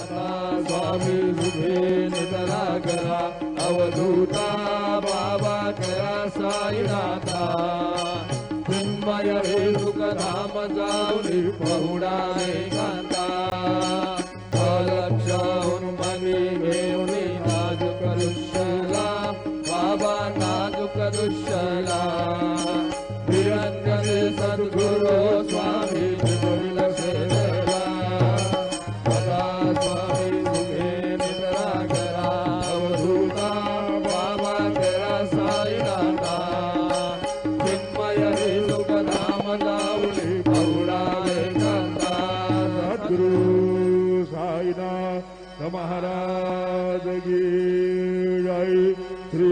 आता स्वामी सुखे निधरा करा अवधूता बाबा करा साईनाथा चिन्मय हे सुखधाम जाऊनी पहुडा एकांता अलक्षाहून मनी घेऊन नाजूक दृश्यला बाबा नाजूक दृश्यला निरंजन सद्गुरु स्वामी लक्षेला सदा स्वामी सुखे निद्रा करा अवधूता बाबा करा साईनाथा चिन्मय हे सुखधाम जाऊनी पहुडा एकांता सद्गुरु साईनाथ महाराज की जय श्री